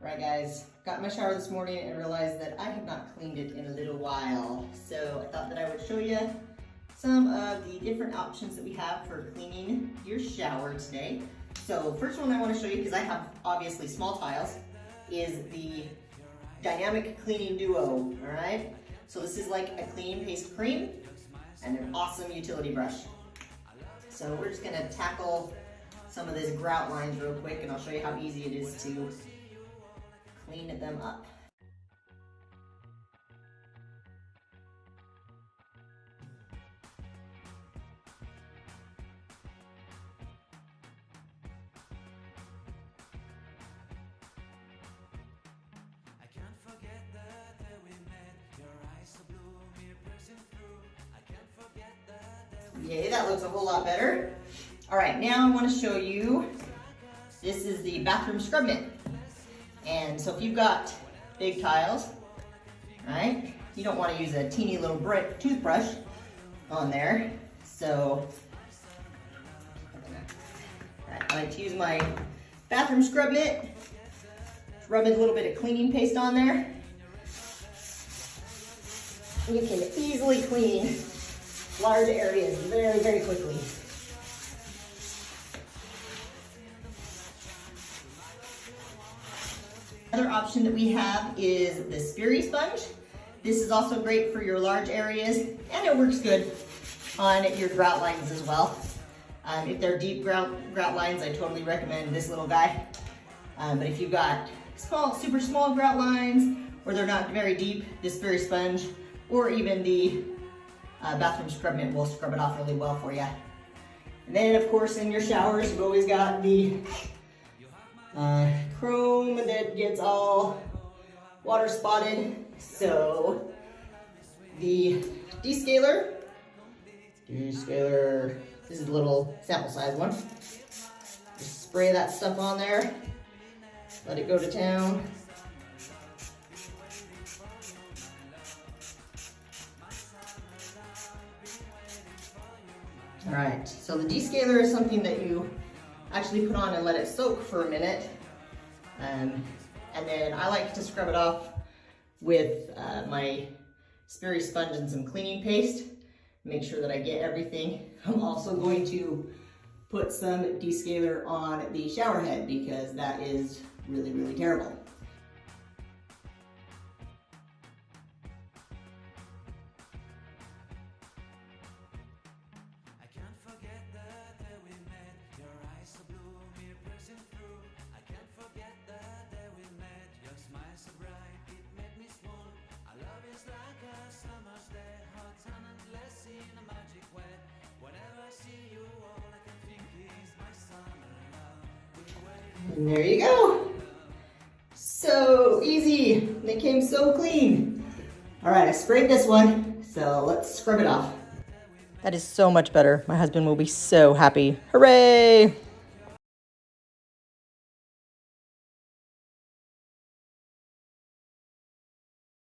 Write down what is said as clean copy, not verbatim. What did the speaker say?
Alright guys, got in my shower this morning and realized that I have not cleaned it in a little while. So I thought that I would show you some of the different options that we have for cleaning your shower today. So first one I want to show you, because I have obviously small tiles, is the Dynamic Cleaning Duo, alright? So this is like a cleaning paste cream and an awesome utility brush. So we're just going to tackle some of these grout lines real quick, and I'll show you how easy it is to clean them up. Yay, that looks a whole lot better. All right, now I want to show you, this is the bathroom scrub mitt. And so if you've got big tiles, right, you don't want to use a teeny little toothbrush on there. So I like to use my bathroom scrub mitt, rub a little bit of cleaning paste on there. And you can easily clean large areas very, very quickly. Another option that we have is the Spiri sponge. This is also great for your large areas, and it works good on your grout lines as well. If they're deep grout lines, I totally recommend this little guy. But if you've got super small grout lines, or they're not very deep, the Spiri sponge, or even the bathroom scrub mitt will scrub it off really well for you. And then, of course, in your showers, you've always got the chrome that gets all water spotted. So the Descaler, this is a little sample size one. Just spray that stuff on there, let it go to town. All right, so the Descaler is something that you actually put on and let it soak for a minute. And then I like to scrub it off with my Spiri sponge and some cleaning paste. Make sure that I get everything. I'm also going to put some Descaler on the shower head because that is really, really terrible. And there you go. So easy. They came so clean. All right, I sprayed this one, so let's scrub it off. That is so much better. My husband will be so happy. Hooray!